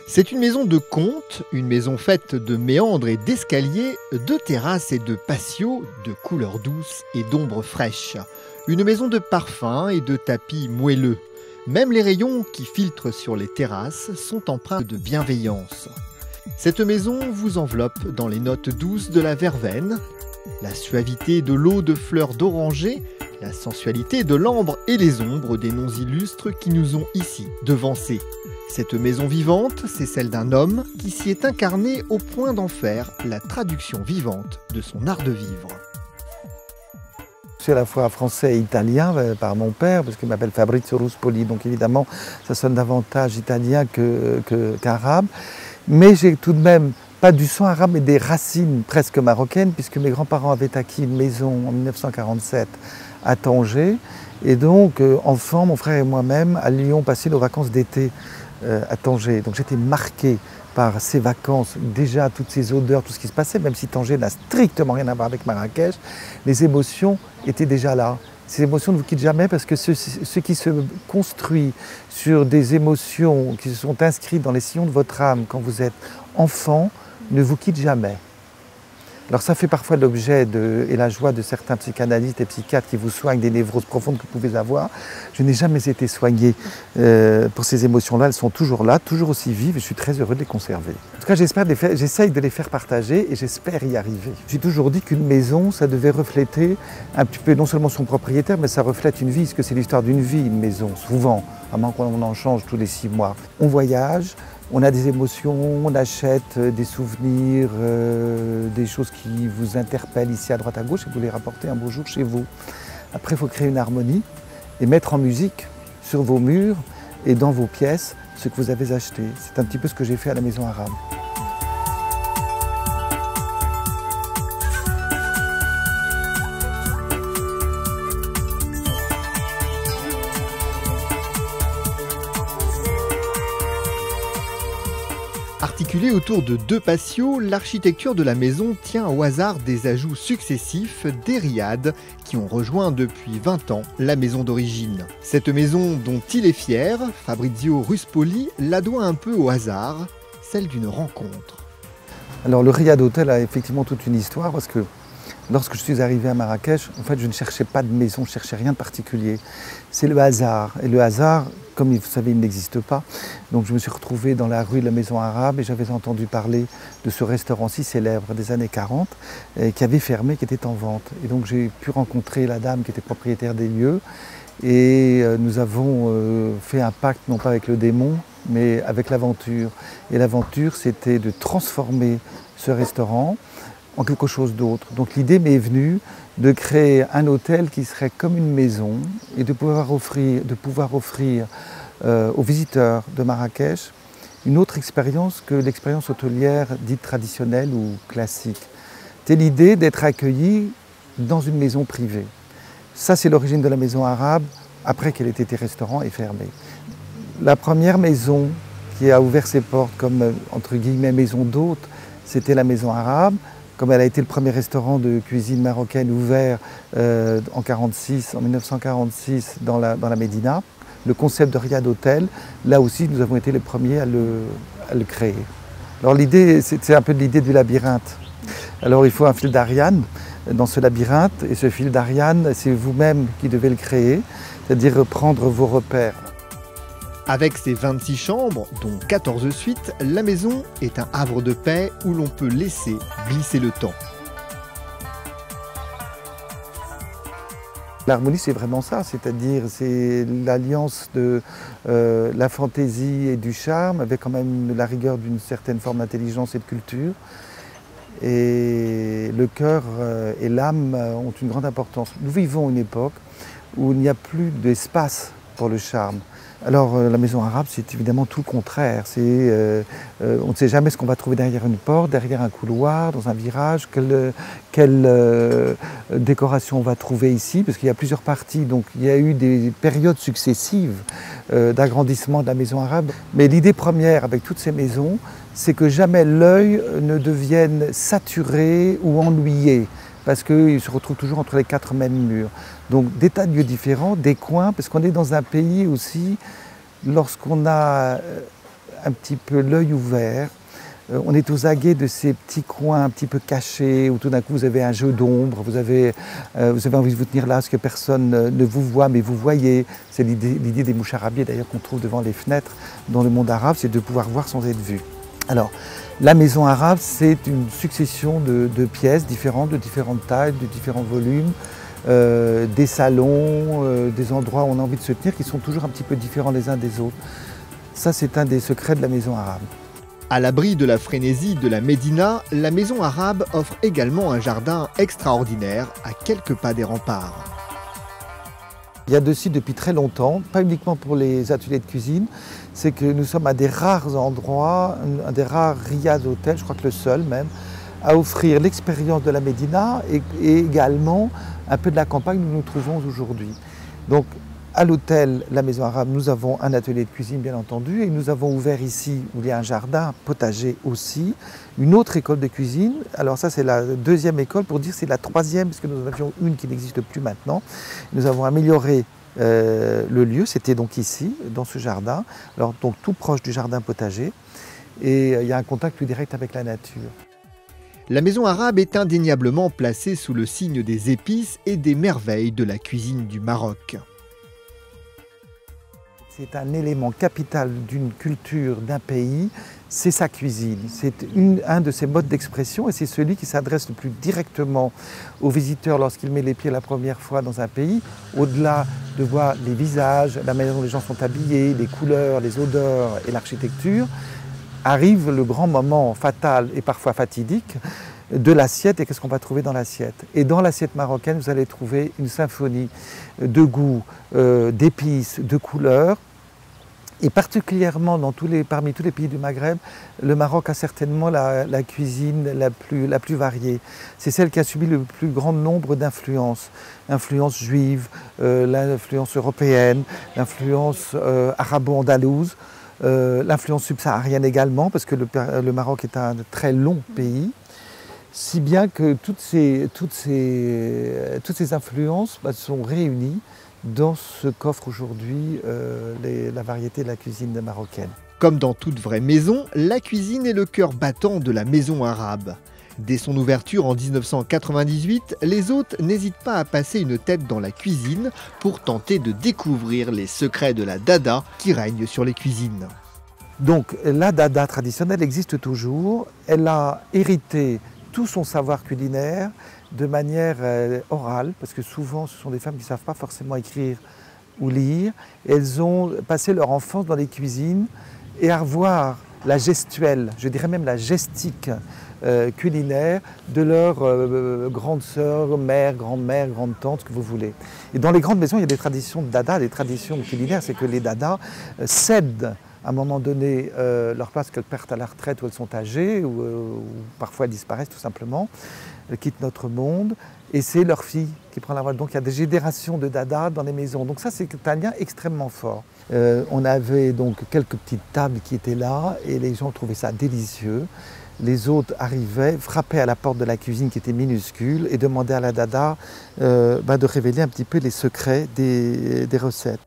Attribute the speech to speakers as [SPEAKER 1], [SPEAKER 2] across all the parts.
[SPEAKER 1] C'est une maison de conte, une maison faite de méandres et d'escaliers, de terrasses et de patios, de couleurs douces et d'ombres fraîches. Une maison de parfums et de tapis moelleux. Même les rayons qui filtrent sur les terrasses sont empreints de bienveillance. Cette maison vous enveloppe dans les notes douces de la verveine, la suavité de l'eau de fleurs d'oranger, la sensualité de l'ambre et les ombres des noms illustres qui nous ont ici devancés. Cette maison vivante, c'est celle d'un homme qui s'y est incarné au point d'en faire la traduction vivante de son art de vivre.
[SPEAKER 2] Je suis à la fois français et italien par mon père, parce qu'il m'appelle Fabrizio Ruspoli, donc évidemment ça sonne davantage italien qu'arabe. Mais j'ai tout de même pas du sang arabe, mais des racines presque marocaines, puisque mes grands-parents avaient acquis une maison en 1947 à Tanger. Et donc, enfant, mon frère et moi-même allions passer nos vacances d'été à Tanger. Donc j'étais marqué par ces vacances, déjà toutes ces odeurs, tout ce qui se passait, même si Tanger n'a strictement rien à voir avec Marrakech, les émotions étaient déjà là. Ces émotions ne vous quittent jamais parce que ce qui se construit sur des émotions qui se sont inscrites dans les sillons de votre âme quand vous êtes enfant ne vous quitte jamais. Alors ça fait parfois l'objet et la joie de certains psychanalystes et psychiatres qui vous soignent des névroses profondes que vous pouvez avoir. Je n'ai jamais été soigné pour ces émotions-là, elles sont toujours là, toujours aussi vives et je suis très heureux de les conserver. En tout cas, j'essaye de les faire partager et j'espère y arriver. J'ai toujours dit qu'une maison, ça devait refléter un petit peu non seulement son propriétaire, mais ça reflète une vie, parce que c'est l'histoire d'une vie, une maison, souvent, à moins qu'on en change tous les 6 mois. On voyage. On a des émotions, on achète des souvenirs, des choses qui vous interpellent ici à droite à gauche et vous les rapportez un beau jour chez vous. Après, il faut créer une harmonie et mettre en musique sur vos murs et dans vos pièces ce que vous avez acheté. C'est un petit peu ce que j'ai fait à la Maison Arabe.
[SPEAKER 1] Articulée autour de 2 patios, l'architecture de la maison tient au hasard des ajouts successifs des riades qui ont rejoint depuis 20 ans la maison d'origine. Cette maison dont il est fier, Fabrizio Ruspoli, la doit un peu au hasard, celle d'une rencontre.
[SPEAKER 2] Alors le Riad Hotel a effectivement toute une histoire parce que lorsque je suis arrivé à Marrakech, en fait je ne cherchais pas de maison, je ne cherchais rien de particulier. C'est le hasard. Et le hasard, comme vous savez, il n'existe pas. Donc je me suis retrouvé dans la rue de la Maison Arabe et j'avais entendu parler de ce restaurant si célèbre des années 40 qui avait fermé, qui était en vente. Et donc j'ai pu rencontrer la dame qui était propriétaire des lieux et nous avons fait un pacte, non pas avec le démon, mais avec l'aventure. Et l'aventure, c'était de transformer ce restaurant en quelque chose d'autre. Donc l'idée m'est venue de créer un hôtel qui serait comme une maison et de pouvoir offrir aux visiteurs de Marrakech une autre expérience que l'expérience hôtelière dite traditionnelle ou classique. C'est l'idée d'être accueilli dans une maison privée. Ça, c'est l'origine de la Maison Arabe, après qu'elle ait été restaurant et fermée. La première maison qui a ouvert ses portes comme, entre guillemets, maison d'hôte, c'était la Maison Arabe. Comme elle a été le premier restaurant de cuisine marocaine ouvert en 1946 dans la Médina, le concept de Riad Hotel, là aussi nous avons été les premiers à le créer. Alors l'idée, c'est un peu de l'idée du labyrinthe. Alors il faut un fil d'Ariane dans ce labyrinthe et ce fil d'Ariane, c'est vous-même qui devez le créer, c'est-à-dire prendre vos repères.
[SPEAKER 1] Avec ses 26 chambres, dont 14 suites, la maison est un havre de paix où l'on peut laisser glisser le temps.
[SPEAKER 2] L'harmonie, c'est vraiment ça, c'est-à-dire c'est l'alliance de la fantaisie et du charme, avec quand même la rigueur d'une certaine forme d'intelligence et de culture. Et le cœur et l'âme ont une grande importance. Nous vivons une époque où il n'y a plus d'espace pour le charme. Alors la Maison Arabe, c'est évidemment tout le contraire. On ne sait jamais ce qu'on va trouver derrière une porte, derrière un couloir, dans un virage, quelle décoration on va trouver ici, parce qu'il y a plusieurs parties. Donc il y a eu des périodes successives d'agrandissement de la Maison Arabe. Mais l'idée première avec toutes ces maisons, c'est que jamais l'œil ne devienne saturé ou ennuyé, parce qu'il se retrouve toujours entre les 4 mêmes murs. Donc des tas de lieux différents, des coins, parce qu'on est dans un pays aussi, lorsqu'on a un petit peu l'œil ouvert. On est aux aguets de ces petits coins un petit peu cachés où tout d'un coup vous avez un jeu d'ombre, vous avez envie de vous tenir là parce que personne ne vous voit mais vous voyez. C'est l'idée des moucharabiés d'ailleurs qu'on trouve devant les fenêtres dans le monde arabe, c'est de pouvoir voir sans être vu. Alors la maison arabe, c'est une succession de pièces différentes, de différentes tailles, de différents volumes, des salons, des endroits où on a envie de se tenir qui sont toujours un petit peu différents les uns des autres. Ça c'est un des secrets de la maison arabe.
[SPEAKER 1] À l'abri de la frénésie de la Médina, la maison arabe offre également un jardin extraordinaire à quelques pas des remparts.
[SPEAKER 2] Il y a dessus depuis très longtemps, pas uniquement pour les ateliers de cuisine, c'est que nous sommes à des rares endroits, un des rares riads d'hôtels, je crois que le seul même, à offrir l'expérience de la Médina et également un peu de la campagne où nous nous trouvons aujourd'hui. Donc, à l'hôtel La Maison Arabe, nous avons un atelier de cuisine bien entendu et nous avons ouvert ici où il y a un jardin, un potager aussi, une autre école de cuisine. Alors ça c'est la deuxième école, pour dire c'est la troisième parce que nous en avions une qui n'existe plus maintenant. Nous avons amélioré le lieu, c'était donc ici, dans ce jardin, alors donc tout proche du jardin potager et il y a un contact plus direct avec la nature.
[SPEAKER 1] La maison arabe est indéniablement placée sous le signe des épices et des merveilles de la cuisine du Maroc.
[SPEAKER 2] C'est un élément capital d'une culture, d'un pays, c'est sa cuisine. C'est un de ses modes d'expression et c'est celui qui s'adresse le plus directement aux visiteurs lorsqu'il met les pieds la première fois dans un pays, au-delà de voir les visages, la manière dont les gens sont habillés, les couleurs, les odeurs et l'architecture, arrive le grand moment fatal et parfois fatidique de l'assiette et qu'est-ce qu'on va trouver dans l'assiette. Et dans l'assiette marocaine, vous allez trouver une symphonie de goûts, d'épices, de couleurs. Et particulièrement parmi tous les pays du Maghreb, le Maroc a certainement la cuisine la plus variée. C'est celle qui a subi le plus grand nombre d'influences. L'influence juive, l'influence européenne, l'influence arabo-andalouse, l'influence subsaharienne également, parce que le Maroc est un très long pays. Si bien que toutes ces influences sont réunies dans ce qu'offre aujourd'hui la variété de la cuisine marocaine.
[SPEAKER 1] Comme dans toute vraie maison, la cuisine est le cœur battant de la maison arabe. Dès son ouverture en 1998, les hôtes n'hésitent pas à passer une tête dans la cuisine pour tenter de découvrir les secrets de la dada qui règne sur les cuisines.
[SPEAKER 2] Donc la dada traditionnelle existe toujours, elle a hérité tout son savoir culinaire de manière orale, parce que souvent ce sont des femmes qui ne savent pas forcément écrire ou lire. Elles ont passé leur enfance dans les cuisines et à revoir la gestuelle, je dirais même la gestique culinaire de leur grande sœur, mère, grand-mère, grande-tante, ce que vous voulez. Et dans les grandes maisons, il y a des traditions de dada, des traditions culinaires, c'est que les dadas cèdent à un moment donné leur place qu'elles perdent à la retraite où elles sont âgées ou parfois elles disparaissent tout simplement, elles quittent notre monde et c'est leur fille qui prend la voix. Donc il y a des générations de dada dans les maisons. Donc ça c'est un lien extrêmement fort. On avait donc quelques petites tables qui étaient là et les gens trouvaient ça délicieux. Les hôtes arrivaient, frappaient à la porte de la cuisine qui était minuscule et demandaient à la dada de révéler un petit peu les secrets des recettes.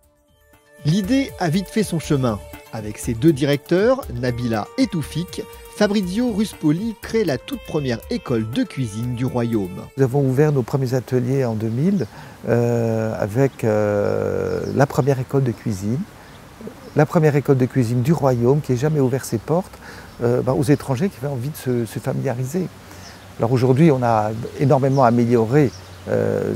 [SPEAKER 1] L'idée a vite fait son chemin. Avec ses deux directeurs, Nabila et Toufik, Fabrizio Ruspoli crée la toute première école de cuisine du royaume.
[SPEAKER 2] Nous avons ouvert nos premiers ateliers en 2000 avec la première école de cuisine. La première école de cuisine du royaume qui n'a jamais ouvert ses portes aux étrangers qui avaient envie de se familiariser. Alors aujourd'hui, on a énormément amélioré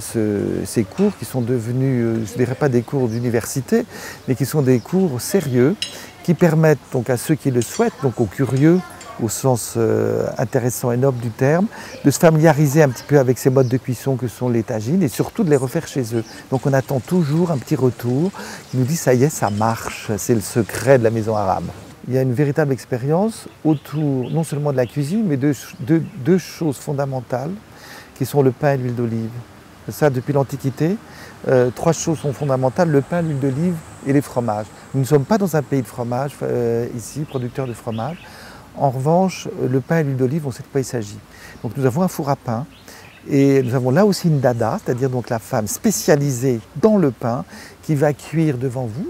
[SPEAKER 2] ces cours qui sont devenus, je ne dirais pas des cours d'université, mais qui sont des cours sérieux qui permettent donc à ceux qui le souhaitent, donc aux curieux, au sens intéressant et noble du terme, de se familiariser un petit peu avec ces modes de cuisson que sont les tagines et surtout de les refaire chez eux. Donc on attend toujours un petit retour qui nous dit ça y est, ça marche, c'est le secret de la maison arabe. Il y a une véritable expérience autour non seulement de la cuisine, mais de deux choses fondamentales qui sont le pain et l'huile d'olive. Ça, depuis l'Antiquité, trois choses sont fondamentales, le pain, l'huile d'olive et les fromages. Nous ne sommes pas dans un pays de fromage, ici, producteur de fromage. En revanche, le pain et l'huile d'olive, on sait de quoi il s'agit. Donc nous avons un four à pain Et nous avons là aussi une dada, c'est-à-dire donc la femme spécialisée dans le pain qui va cuire devant vous,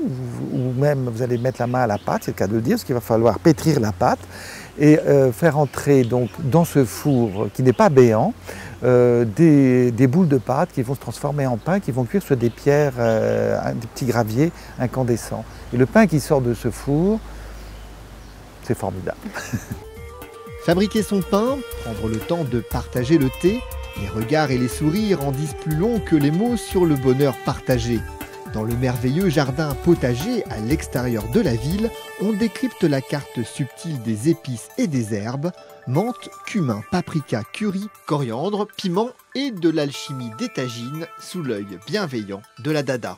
[SPEAKER 2] ou même vous allez mettre la main à la pâte, c'est le cas de le dire, parce qu'il va falloir pétrir la pâte et faire entrer donc dans ce four qui n'est pas béant des boules de pâte qui vont se transformer en pain, qui vont cuire sur des pierres, des petits graviers incandescents. Et le pain qui sort de ce four, c'est formidable.
[SPEAKER 1] Fabriquer son pain, prendre le temps de partager le thé, les regards et les sourires en disent plus long que les mots sur le bonheur partagé. Dans le merveilleux jardin potager à l'extérieur de la ville, on décrypte la carte subtile des épices et des herbes, menthe, cumin, paprika, curry, coriandre, piment et de l'alchimie des tagines sous l'œil bienveillant de la dada.